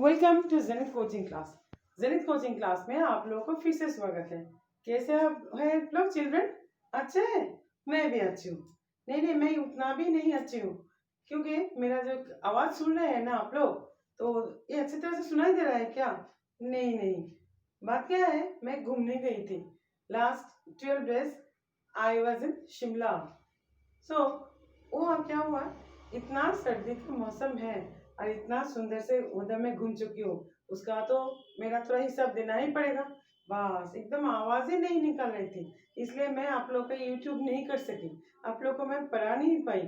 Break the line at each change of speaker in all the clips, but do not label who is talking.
Welcome to Zenith coaching class. Zenith coaching class में आप लोगों को फिर से स्वागत है। कैसे आप हैं आप लोग चिल्ड्रन? अच्छे हैं? मैं भी अच्छी हूँ। नहीं, मैं उतना भी नहीं अच्छी हूँ, क्योंकि मेरा जो आवाज सुन रहे हैं ना आप लोग, तो ये अच्छी तरह से सुनाई दे रहा है क्या? नहीं। बात क्या है, मैं घूमने गई थी। Last 12 days I was in Shimla. So वो क्या हुआ, इतना सर्दी का मौसम है और इतना सुंदर से उधर में घूम चुकी हूँ, उसका तो मेरा थोड़ा हिसाब देना ही पड़ेगा। बस एकदम आवाज ही नहीं निकल रही थी, इसलिए मैं आप लोग का यूट्यूब नहीं कर सकी, आप लोग को मैं पढ़ा नहीं पाई।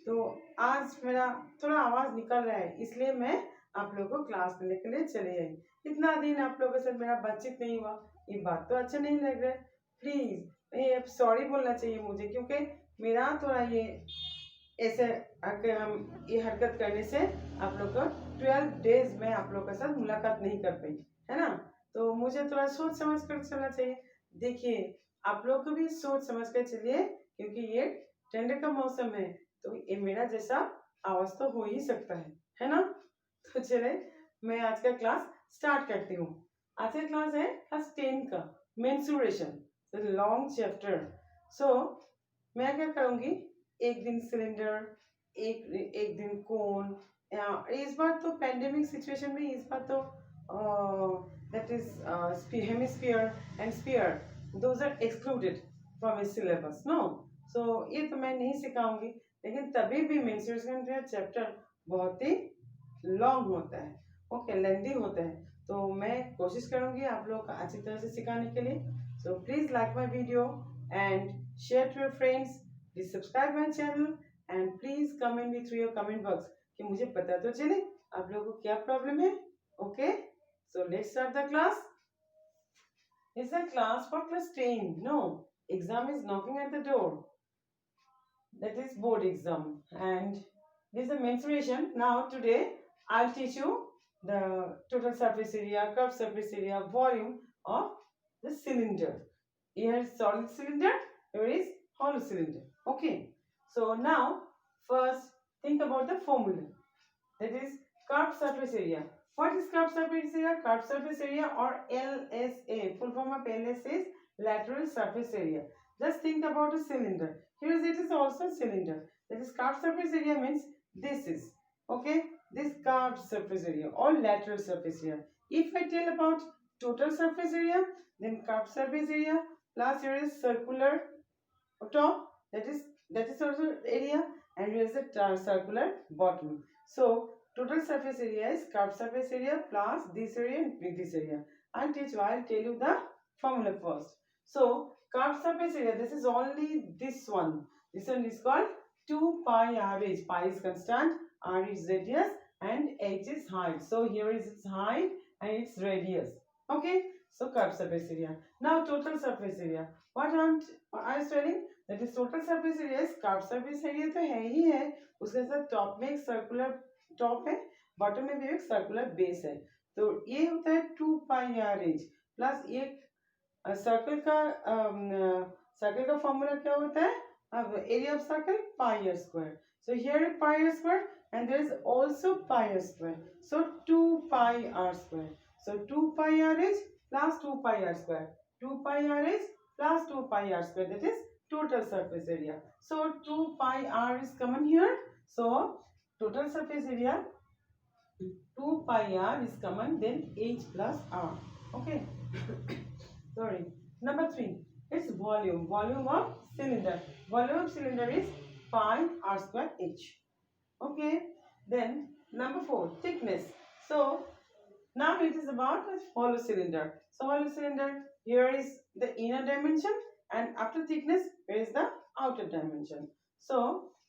तो आज मेरा थोड़ा आवाज निकल रहा है, इसलिए मैं आप लोग को क्लास लेने के लिए चले आई। इतना दिन आप लोगों के साथ मेरा बातचीत नहीं हुआ, ये बात तो अच्छा नहीं लग रहा है। प्लीज ये सॉरी बोलना चाहिए मुझे, क्योंकि मेरा थोड़ा ये ऐसे अगर हम ये हरकत करने से आप लोग को 12 डेज में आप लोग के साथ मुलाकात नहीं कर पाई, है ना? तो मुझे थोड़ा सोच समझ कर चलना चाहिए। देखिए, आप लोग को भी सोच समझ कर चलिए, क्योंकि ये ठंड का मौसम है, तो ये मेरा जैसा आवाज तो हो ही सकता है ना? तो चले, मैं आज का क्लास स्टार्ट करती हूँ। आज का क्लास है क्लास 10 का मेंसुरेशन, लॉन्ग चैप्टर। सो मैं क्या करूंगी, एक दिन सिलेंडर, एक दिन कोन। इस बार तो पेंडेमिक सिचुएशन में इस बार तो that is hemisphere and sphere, those are excluded from इस सिलेबस, नो। सो ये तो मैं नहीं सिखाऊंगी, लेकिन तभी भी मेंस्ट्रुएशन का चैप्टर बहुत ही लॉन्ग होता है, ओके, लेंदी होता है। तो मैं कोशिश करूंगी आप लोग को अच्छी तरह से सिखाने के लिए। So please like my video and share to your friends. Please subscribe my channel and please comment me through your comment box, कि मुझे पता तो चले आप लोगों को क्या प्रॉब्लम है। Okay, so let's start the class. Is a class for class 10? No, exam is knocking at the door. That is board exam, and this is the mensuration. Now today I'll teach you the total surface area, curved surface area, volume of the cylinder. Here is solid cylinder, here is hollow cylinder. Okay, so now first think about the formula, that is curved surface area. What is curved surface area? Curved surface area, or LSA, full form of LSA is lateral surface area. Just think about a cylinder. Here it is also cylinder. That is curved surface area means this is, okay, this curved surface area or lateral surface area. If I tell about total surface area, then curved surface area plus here is circular top, that is also area, and here is the circular bottom. So total surface area is curved surface area plus this area and this area. I'll tell you the formula first. So curved surface area, this is only this one. This one is called 2 pi r h. Pi is constant, r is radius, and h is height. So here is its height and its radius. Okay, so curved surface area. Now total surface area. What I was telling, that is total surface area is curved surface area तो है ही है, उसके साथ top में एक circular top है, bottom में भी एक सर्कुलर बेस है। तो ये होता है 2 पाई आर एच प्लस ये सर्कल का फॉर्मूला क्या होता है, अब area of circle pi r square. So here pi r square and there is also pi r square, so 2 pi r square. So 2 pi r is plus 2 pi r square, 2 pi r is plus 2 pi r square, that is total surface area. So 2 pi r is common here, so total surface area 2 pi r is common, then h plus r. Okay. Sorry. Number 3, it's volume. Volume of cylinder. Volume of cylinder is pi r square h. Okay, then number 4, thickness. So now it is about a hollow cylinder. So hollow cylinder, here is the inner dimension, and after thickness here is the outer dimension. So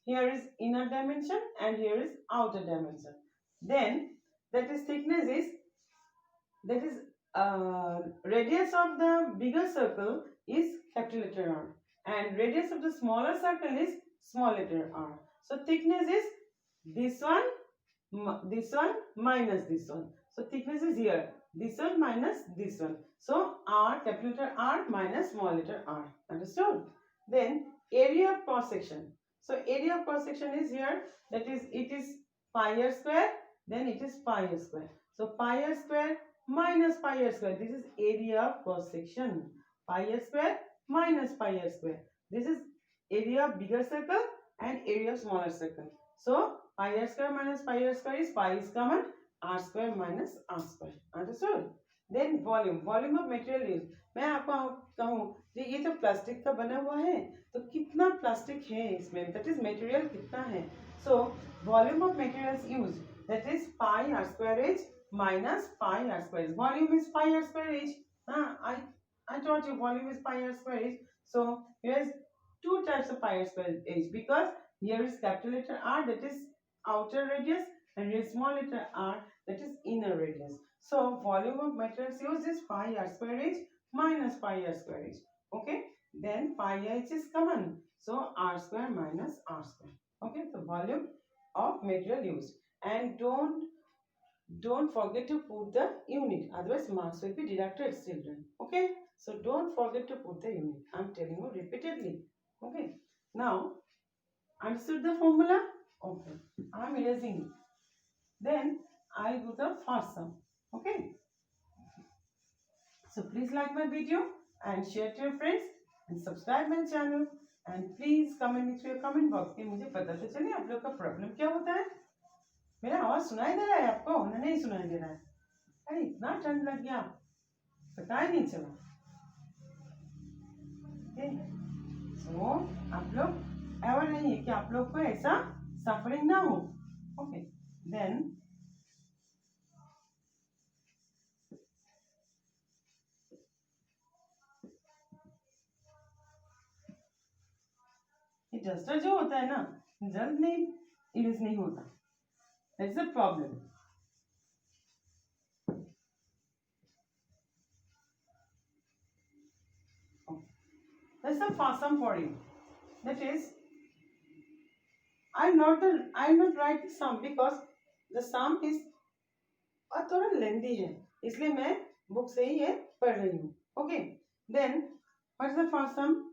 here is inner dimension and here is outer dimension. Then that is thickness is, that is radius of the bigger circle is capital letter R, and radius of the smaller circle is small letter r. So thickness is this one minus this one. So thickness is here, this one minus this one. So r, capital letter R minus small letter r. Understood? Then area of cross section. So area of cross section is here, that is it is pi r square then it is pi r square. So pi r square minus pi r square. This is area of cross section. Pi r square minus pi r square. This is area of bigger circle and area of smaller circle. So pi r square minus pi r square is pi is common, r square minus r square. Understood? Then volume. Volume of material used. मैं आपको कहूँ ये तो plastic का बना हुआ है, तो कितना प्लास्टिक है इसमें, दैट इज मटेरियल कितना है. So volume of materials used, that is pi r square h minus pi r square h. Volume is pi r square h. I told you volume is pi r square h. So here is two types of pi r square h, because here is capital letter R, that is outer radius, and here is small letter r, that is inner radius. So volume of materials used is pi r square h minus pi r square h. Okay, then pi h is common, so r square minus r square. Okay, so volume of material used. And don't forget to put the unit, otherwise marks will be deducted, children. Okay, so don't forget to put the unit. I'm telling you repeatedly. Okay, now understood the formula? Okay, I'm erasing it. Then I'll do the first sum. Okay, so please like my video and share to your friends and subscribe my channel, and please comment me through your comment box कि मुझे पता तो चले आप लोग का problem क्या होता है. मेरा आवाज सुनाई दे रहा है आपको ना? नहीं सुनाई दे रहा है? अरे इतना ठंड लग गया, पता ही नहीं चला. तो आप लोग एवर नहीं है कि आप लोग को ऐसा सफरिंग ना हो. ओके, देन ये डस्टर जो होता है ना, जल्द नहीं इरेज नहीं होता. That's the problem. That's the first sum for you. That is, I'm not writing sum because the sum is थोड़ा लेंदी है, इसलिए मैं बुक से ही ये पढ़ रही हूँ. Okay, then what is the first sum?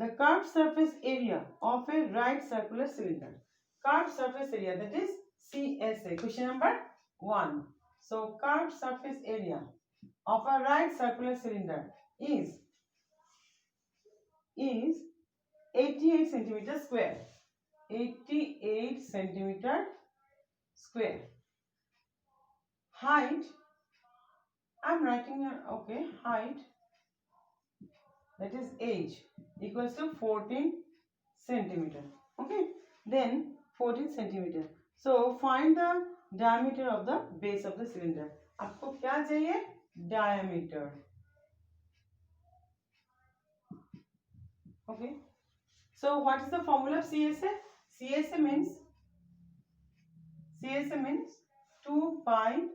The curved surface area of a right circular cylinder. Curved surface area, that is CSA. Question number 1. So curved surface area of a right circular cylinder is 88 centimeter square. 88 centimeter square. Height, I'm writing here. Okay, height, that is age, equals to 14 centimeter. Okay, then 14 centimeter. So find the diameter of the base of the cylinder. आपको क्या चाहिए? Diameter. Okay, so what is the formula of CSA? CSA means 2 pi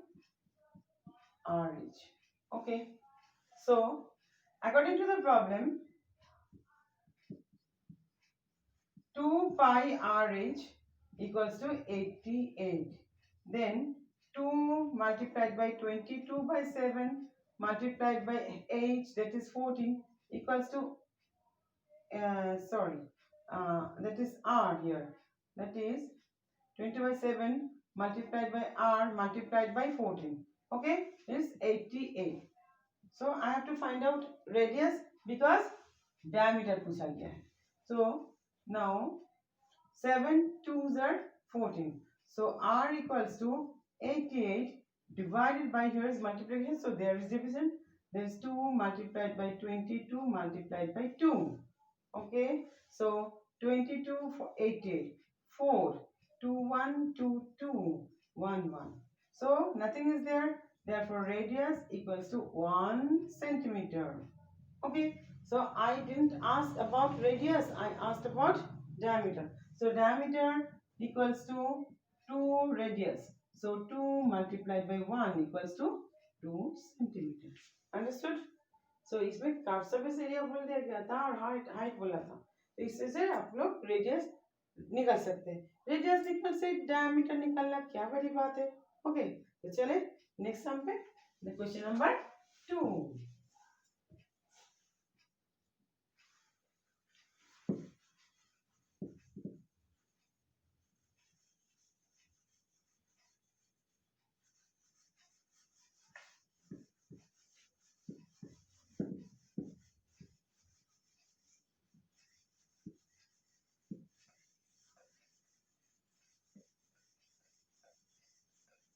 RH. Okay, so according to the problem, 2 pi RH equals to 88. Then 2 multiplied by 22 by 7 multiplied by h, that is 14, equals to that is r here. That is 20 by 7 multiplied by r multiplied by 14. Okay, is 88. So I have to find out radius because diameter पूछा गया है. So now 7 2s are 14. So r equals to 88 divided by, here is multiplication, so there is division. There is 2 multiplied by 22 multiplied by 2. Okay, so 22 for 88, 4 2 1 2 2 1 1. So nothing is there. Therefore radius equals to 1 centimeter. Okay, so I didn't ask about radius, I asked about diameter. So diameter equals to 2 radius. So 2 multiplied by 1 equals to 2 centimeter. Understood? So इसमें curve surface area बोल दिया गया था और height बोला था, तो इससे से आप लोग रेडियस निकाल सकते हैं. रेडियस निकल से डायमीटर निकालना क्या बड़ी बात है. ओके, तो चले नेक्स्ट सम पे. Question number 2.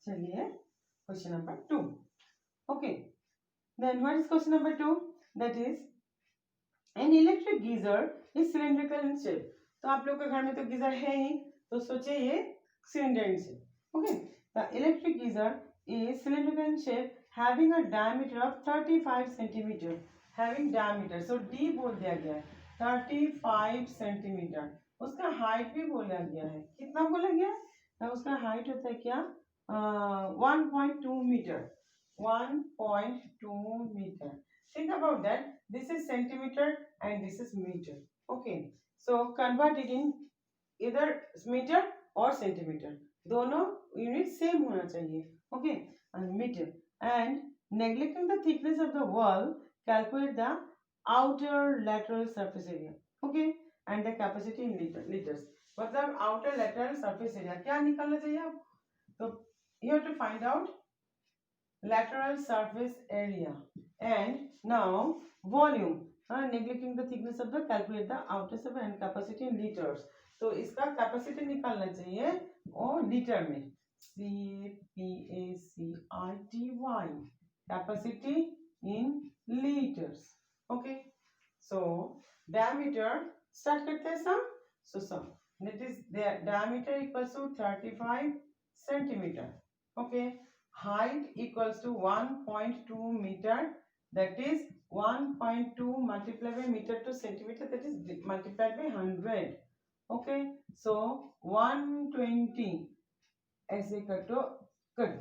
चलिए question number 2. Okay, then what is question number 2? That is an electric geyser is cylindrical in shape. तो आप लोग के घर में तो गीजर है ही, तो सोचिए ये cylinder in shape. Okay, the electric geyser is cylindrical in shape having a diameter of 35 centimeter. Having diameter, so D बोल दिया गया है 35 सेंटीमीटर. उसका हाइट भी बोला गया है. कितना बोला गया है? उसका हाइट होता है क्या? 1.2 metre. 1.2 meter. Think about that. This is centimeter and this is meter. Okay, so convert it in either meter or centimeter. दोनों यूनिट सेम होना चाहिए. Okay, and meter. And neglecting the thickness of the wall, calculate the outer lateral surface area. Okay, and the capacity in liters. मतलब outer lateral surface area क्या निकालना चाहिए आप? तो you have to find out lateral surface area and now volume. Neglecting the thickness of the, calculate the outer surface and capacity in liters. तो इसका capacity निकालना चाहिए और लीटर में. CAPACITY, capacity in liters. Okay, so diameter start करते हैं sum. So sum, that is the diameter equals to 35 centimeter. Okay, height equals to 1.2 meter, that is 1.2 multiplied by meter to centimeter, that is multiplied by 100. Okay, so 120 ऐसे कटो cut,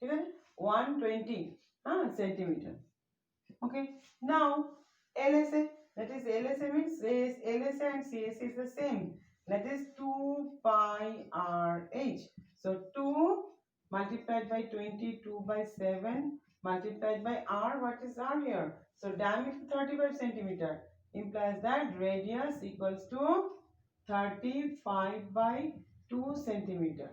ठीक है, 120 centimetre. Okay, now LSA, that is LSA means LSA and CSA is the same, that is 2 pi RH. So 2 multiplied by 22 by 7 multiplied by R. What is R here? So diameter 35 centimeter implies that radius equals to 35 by 2 centimeter.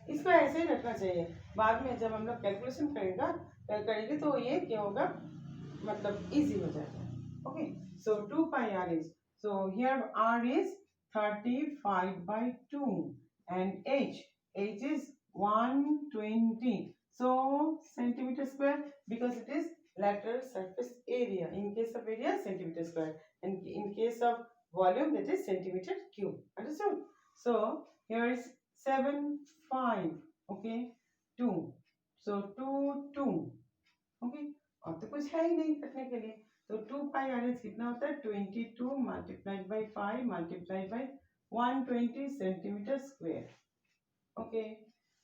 इसको ऐसे ही रखना चाहिए. बाद में जब हम लोग calculation करेंगे तो ये क्या होगा, मतलब इजी हो जाएगा. Okay, so 2 pi r is, so here r is 35 by 2 and h is 120, so centimeter square, because it is lateral surface area. In case of area, centimeter square, and in case of volume, that is centimeter cube. Understood? So here is 7 5. Okay, 2, so 2 2. Okay, और तो कुछ है ही नहीं करने के लिए. तो 2 pi r h कितना होता है? 22 multiplied by 5 multiplied by 120 centimeter square. Okay,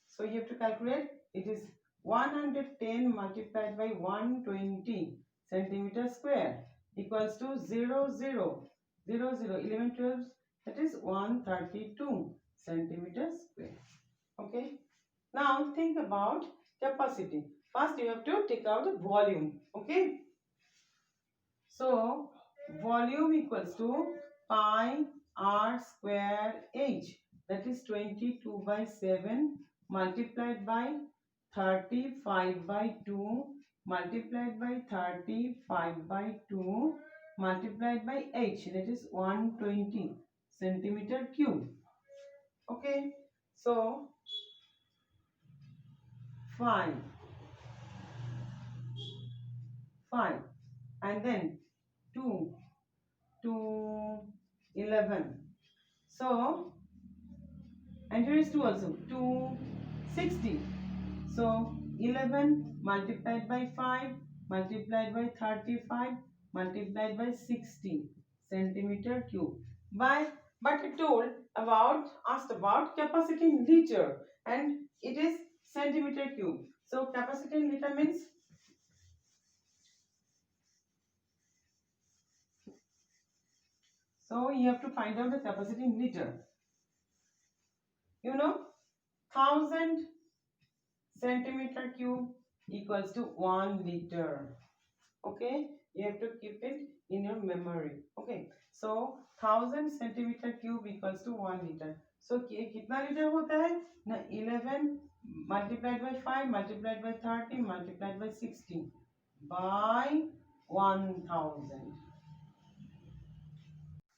so you have to calculate. It is 110 multiplied by 120 centimeter square equals to 0 0 0 0 11 12, that is 132 centimeter square. Okay, now think about capacity. First you have to take out the volume. Okay, so volume equals to pi r square h, that is 22 by 7 multiplied by 35 by 2 multiplied by 35 by 2 multiplied by h, that is 120 centimeter cube. Okay, so 5 and then 2 to 11, so and here is 2 also, 260, so 11 multiplied by 5 multiplied by 35 multiplied by 60 centimeter cube. But it asked about capacity in liter and it is centimeter cube. So capacity in liter means, so you have to find out the capacity in liter. You know, 1000 centimeter cube equals to 1 liter. Okay, you have to keep it in your memory. Okay, so 1000 centimeter cube equals to 1 liter. So कितना litre होता है ना? 11 multiplied by 5 multiplied by 30 multiplied by 60 by 1000.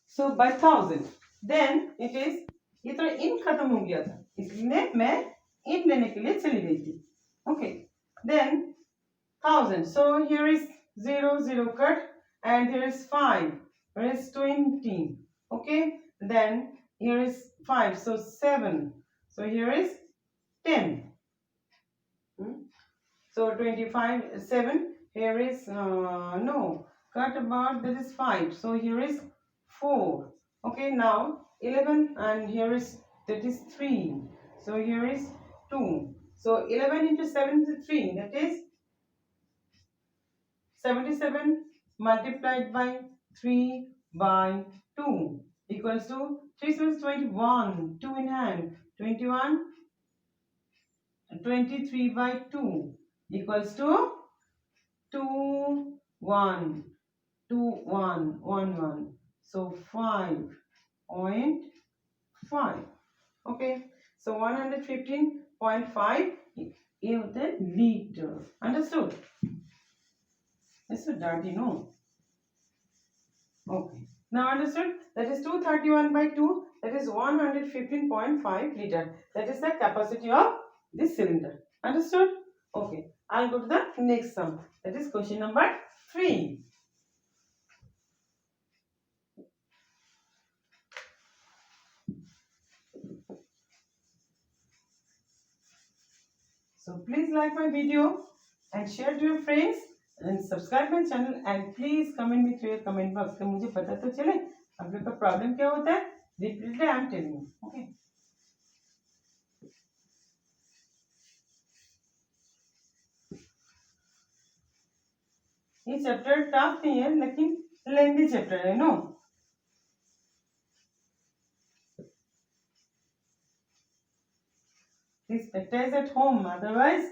So by 1000, then it is, ये तो इन खत्म हो गया था, इसलिए मैं इन लेने के लिए चली गई थी. Okay, then 1000. So here is 0 0 cut, and here is 5. Here is 20. Okay, then here is 5. So 7. So here is 10. So 25 7. Here is no cut about, that is 5. So here is 4. Okay, now 11, and here is, that is 3. So here is 2. So 11 into 7 is 3. That is 77 multiplied by 3 by 2 equals to 3 7 is 21. 2 in hand. 21. 23 by 2 equals to 2 1 2 1 1 1. So 5.5. Okay, so 115.5 is the liter. Understood? It's so dirty, no? Okay, now understood? That is 231 by 2. That is 115.5 liter. That is the capacity of this cylinder. Understood? Okay, I'll go to the next sum. That is question number 3. So please like my video and share to your friends and subscribe my channel, and please comment me through your comment box. तो मुझे पता तो चले आप लोग का problem क्या होता है. Repeatedly I am telling you. Okay. ये चैप्टर टफ नहीं है, लेकिन लेंथी चैप्टर है. No, please practice at home, otherwise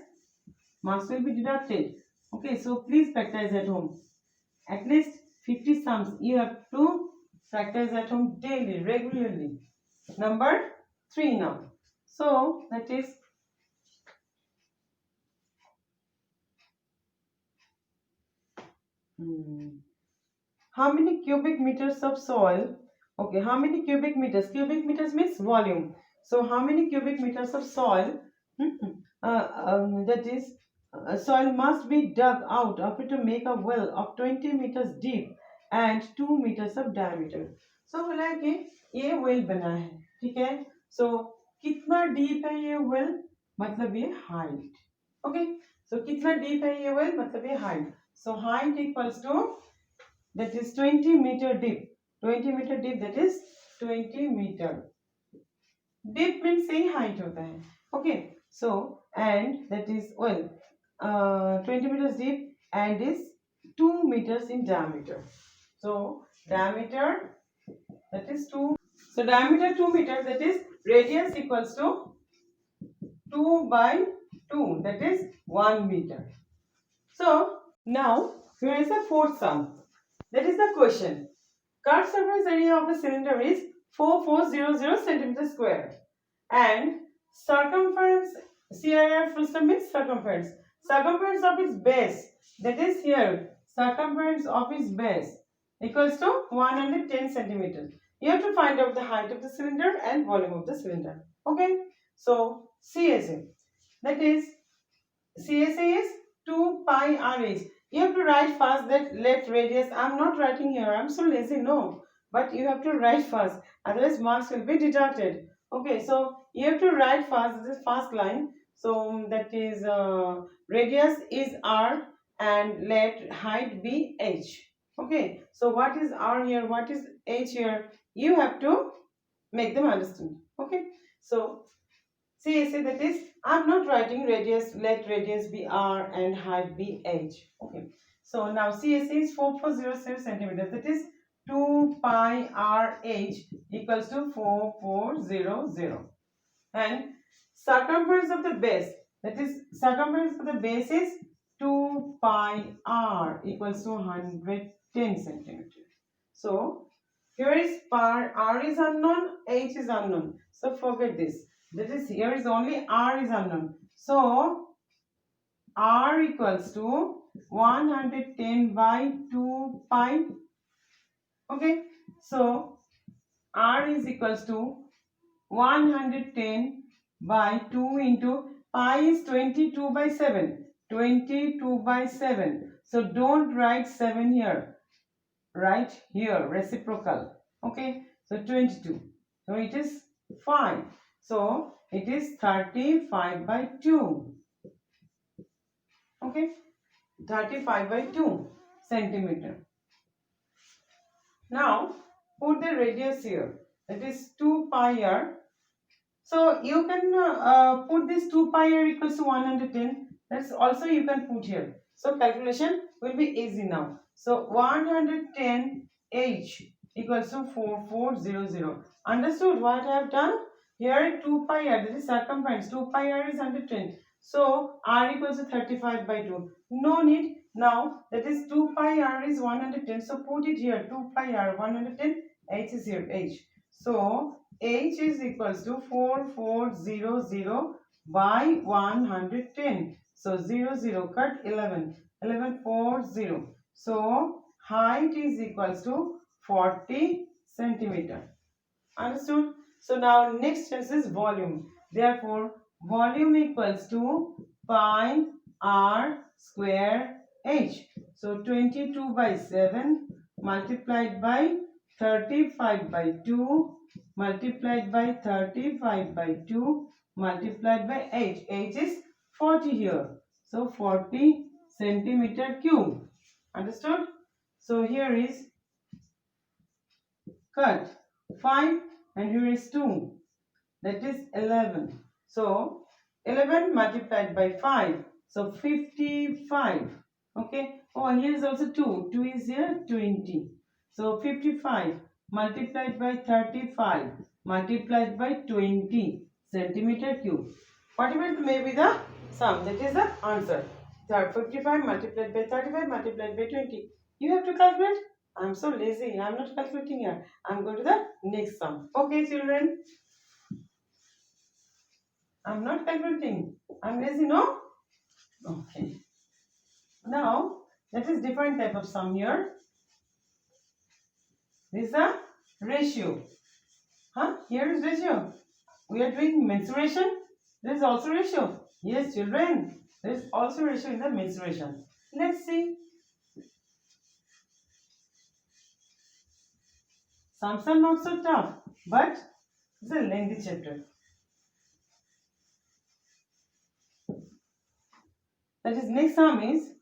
marks will be deducted. Okay, so please practice at home. At least 50 sums you have to practice at home daily, regularly. Number 3 now. So that is how many cubic meters of soil. Okay, how many cubic meters? Cubic meters means volume. So how many cubic meters of soil that is soil must be dug out of it to make a well of 20 meters deep and 2 meters of diameter. So बोला है कि ये well बना है. ठीक है. So कितना deep है ये well? मतलब ये height. Okay. So कितना deep है ये well? मतलब ये height. So height equals to, that is 20 meter deep. 20 meter deep, that is 20 meter. Deep means same height होता है. Okay. So and that is well 20 meters deep and is 2 meters in diameter. So diameter, that is 2. So diameter 2 meters, that is radius equals to 2 by 2, that is 1 meter. So now here is the fourth sum. That is the question. Curved surface area of a cylinder is 4400 centimeter square, and circumference, CIR full stop means circumference. Circumference of its base, that is here, circumference of its base equals to 110 centimeters. You have to find out the height of the cylinder and volume of the cylinder. Okay. So CSA, that is CSA is 2 pi RH. You have to write fast that let radius. I am not writing here. I am so lazy. No. But you have to write fast. Otherwise marks will be deducted. Okay. So you have to write fast. This is fast line. So that is radius is R and let height be H. Okay. So what is R here? What is H here? You have to make them understand. Okay. So CSA, that is, I am not writing radius, let radius be R and height be H. Okay. So now CSA is 4407 centimeters, that is 2 pi RH equals to 4400. And circumference of the base, that is circumference of the base is 2 pi R equals to 110 centimeters. So here is R is unknown, H is unknown. So forget this. That is, here is only R is unknown. So R equals to 110 by 2 pi. Okay. So R is equals to 110 by 2 into pi is 22 by 7. 22 by 7. So don't write 7 here. Write here reciprocal. Okay. So 22. So it is 5. So it is 35 by 2. Okay. 35 by 2 centimeter. Now put the radius here. That is 2 pi r. So you can put this 2 pi r equals to 110. That's also you can put here. So calculation will be easy now. So 110 h equals to 4400. Understood what I have done? Here 2 pi r, that is circumference. 2 pi r is 110. So r equals to 35 by 2. No need. Now that is 2 pi r is 110. So put it here. 2 pi r 110. H is here. H. So h is equals to 4400 by 110. So 0 cut 11. 1140. So height is equals to 40 centimeter. Understood? So now next test is volume. Therefore volume equals to pi r square h. So 22 by 7 multiplied by 35 by 2 multiplied by 35 by 2 multiplied by h. H is 40 here. So 40 centimeter cube. Understood? So here is cut 5 and here is 2. That is 11. So 11 multiplied by 5. So 55. Okay. Oh, here is also 2. 2 is here 20. So 55 multiplied by 35 multiplied by 20 centimeter cube. Whatever may be the sum, that is the answer. 55 multiplied by 35 multiplied by 20. You have to calculate. I am so lazy. I am not calculating here. I am going to the next sum. Okay, children. I am not calculating. I am lazy, no? Okay. Now, that is different type of sum here. This is a ratio. Huh? Here is ratio. We are doing mensuration. There is also ratio. Yes, children. There is also ratio in the mensuration. Let's see. Sums are not so tough, but it's a lengthy chapter. That is, next sum is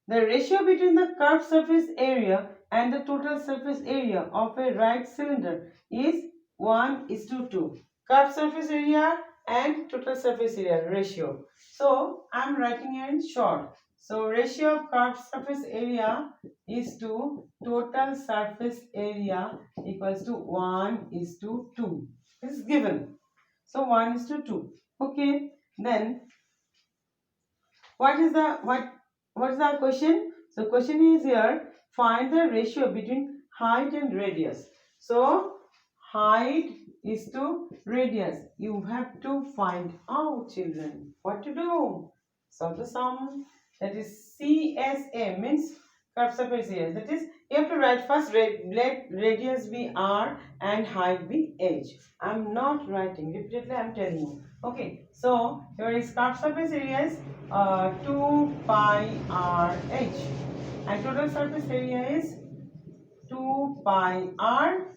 the ratio between the curved surface area and the total surface area of a right cylinder is 1:2. Curved surface area and total surface area ratio. So I am writing here in short. So ratio of curved surface area is to total surface area equals to 1:2. This is given. So 1:2. Okay. Then what is the question? So question is here, find the ratio between height and radius. So height is to radius. You have to find out, children, what to do. Solve the sum. That is CSA, means curved surface area. That is, you have to write first, let radius be r and height be h. I am not writing repeatedly, I am telling you. Okay, so here is curved surface area is 2 pi r h, and total surface area is 2 pi r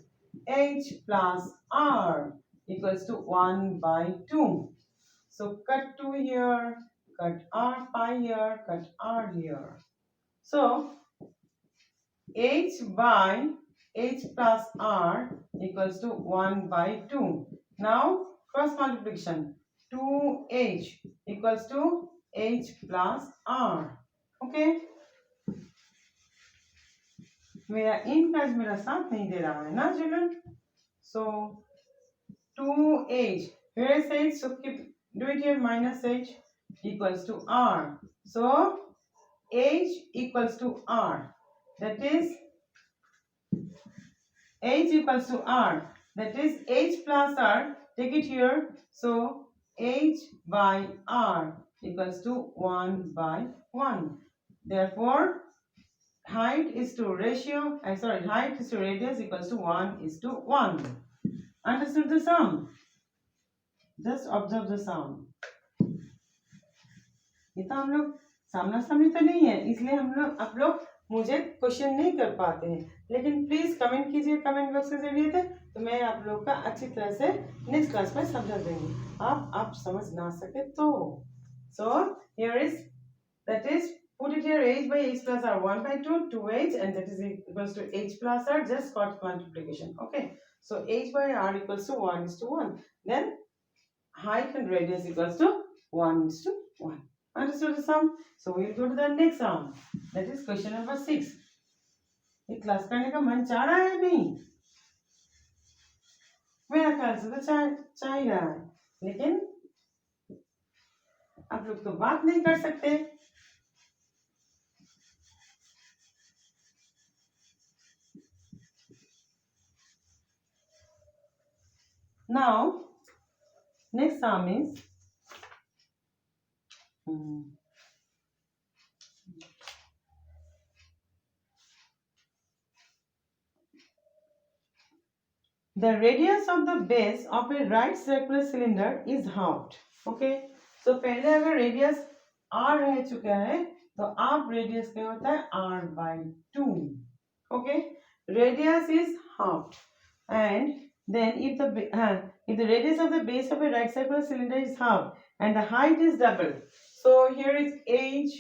h plus r equals to 1 by 2. So cut 2 here, cut r pi here, cut r here. So h by h plus r equals to 1 by 2. Now cross multiplication, 2h equals to h plus r. Okay, मेरा encourage मेरा साथ नहीं दे रहा है ना children. So 2h, where is h? So keep, do it here, minus h equals to r. So h equals to r. That is h equals to r. That is h plus r. Take it here. So h by r equals to 1 by 1. Therefore, height is to ratio. Height is to radius equals to 1:1. Understood the sum? Just observe the sound. ये तो हम लोग सामना सामनी तो नहीं है, इसलिए हम लोग आप लोग मुझे क्वेश्चन नहीं कर पाते हैं, लेकिन प्लीज कमेंट कीजिए कमेंट बॉक्स के जरिए थे, तो मैं आप लोग का अच्छी तरह से नेक्स्ट क्लास में समझा देंगे। आप समझ ना सके तो so here is that is put it here, h by h plus r 1 by 2 2h, and that is equals to h plus r, just cross multiplication. Okay, so h by r equals to 1:1, then height and radius equals to 1:1. Understood the sum? So we'll go to the next sum, that is question number 6. ये class करने का मन चाह रहा है नहीं? मेरा ख्याल से तो चाह ही रहा है, लेकिन आप लोग तो बात नहीं कर सकते। Now next sum is the radius of the base of a right circular cylinder is halved. Okay, so पहले अगर रेडियस r रह चुका है तो आप रेडियस क्या होता है r/2. Okay, radius is halved, and then if the radius of the base of a right circular cylinder is halved and the height is double, so here is h,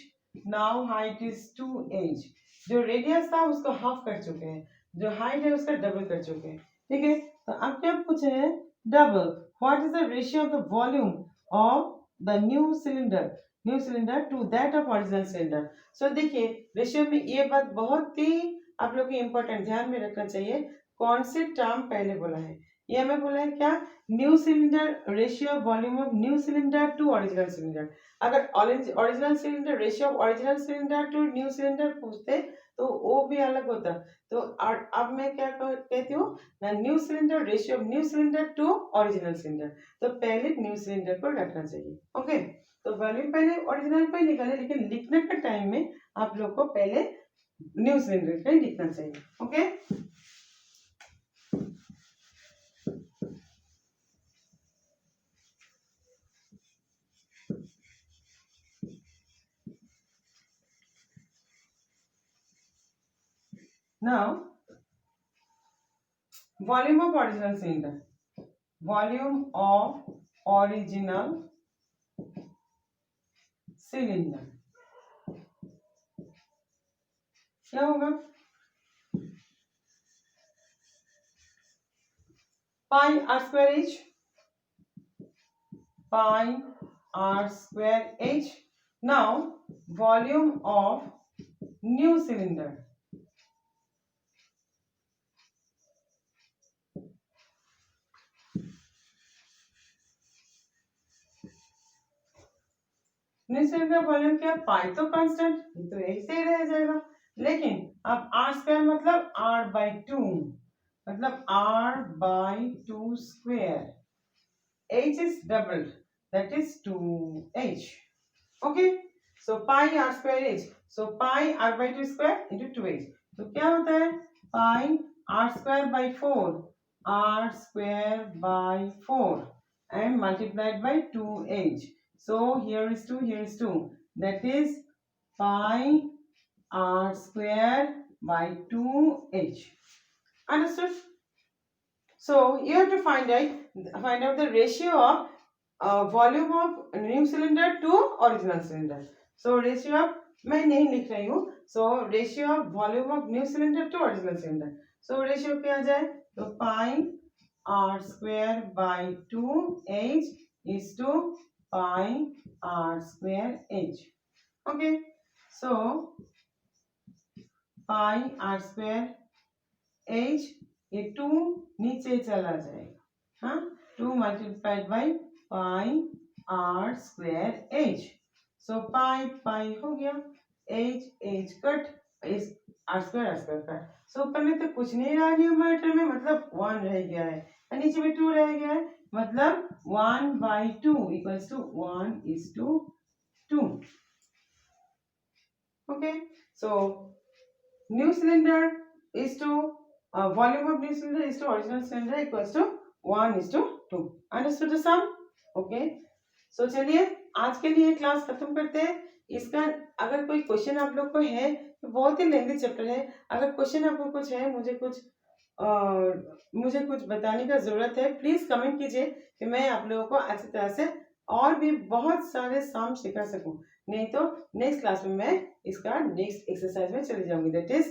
now height is 2h. जो radius था उसको half कर चुके हैं, जो height है उसका double कर चुके हैं। ठीक है, तो अब क्या पूछे हैं? Double what is the ratio of the volume of the new cylinder to that of original cylinder. So देखिए रेशियो में ये बात बहुत ही आप लोग को इंपॉर्टेंट ध्यान में रखना चाहिए। कौन से टर्म पहले बोला है? ये हमें बोला है क्या? New cylinder ratio of volume of new cylinder to original cylinder. अगर original cylinder ratio of original cylinder to new cylinder पूछते तो वो भी अलग होता। तो अब मैं क्या कहती हूँ ना, new cylinder ratio of new cylinder to original cylinder, तो पहले न्यू सिलेंडर को रखना चाहिए। ओके, तो वॉल्यूम पहले ओरिजिनल पे निकाले, लेकिन लिखने के टाइम में आप लोग को पहले न्यू सिलेंडर पे लिखना चाहिए। Okay, now volume of original cylinder, volume of original cylinder क्या होगा? Pi r square h, pi r square h. Now volume of new cylinder, new cylinder volume क्या? पाई तो कांस्टेंट, तो ऐसे ही रह जाएगा, लेकिन अब आर स्क्वायर मतलब r/2, मतलब r/2 square, h is doubled, that is 2h. Okay, so pi r square h, so pi r/2 square into 2h, तो क्या होता है? pi r square by 4, r square by 4 and multiplied by 2h. So here is 2, here is 2, that is pi r square by 2h. Understood? So you have to find out the ratio of volume of new cylinder to original cylinder. So ratio of, मैं नहीं लिख रही हूँ, so ratio of volume of new cylinder to original cylinder. So ratio क्या आ जाए? तो pi r square by 2h is to pi r square h. Okay, so pi r square h, ये 2 नीचे चला जाएगा, हाँ, 2 multiplied by pi r square h. So pi हो गया, h cut, r square cut. So ऊपर में तो कुछ नहीं रहा न्यूमरेटर में, मतलब 1 रह गया है, और नीचे में 2 रह गया है, मतलब 1/2 equals to 1:2। Okay, so new cylinder is two volume of new cylinder is to original cylinder equals to 1:2. Understood the sum? Okay, सो चलिए आज के लिए क्लास खत्म करते हैं। इसका अगर कोई क्वेश्चन आप लोग को है तो बहुत ही लेंथी चैप्टर है, अगर क्वेश्चन आपको कुछ है, मुझे कुछ बताने का जरूरत है, प्लीज कमेंट कीजिए कि मैं आप लोगों को अच्छी तरह से और भी बहुत सारे सम सिखा सकूं। नहीं तो नेक्स्ट क्लास में मैं इसका नेक्स्ट एक्सरसाइज में चली जाऊंगी, दैट इज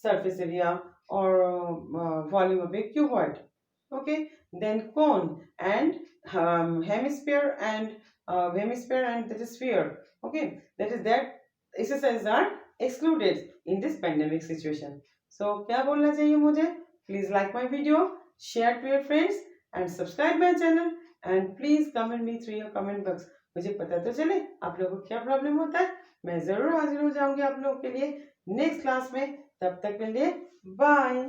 सरफेस एरिया और volume of a cuboid. Okay, then cone and hemisphere and that is sphere. Okay, that exercises are excluded in this pandemic situation. So क्या बोलना चाहिए मुझे? Please like my video, share to your friends and subscribe my channel and please comment me through your comment box. मुझे पता तो चले आप लोगों को क्या प्रॉब्लम होता है, मैं जरूर हाजिर हो जाऊंगी आप लोगों के लिए नेक्स्ट क्लास में। तब तक के लिए बाय।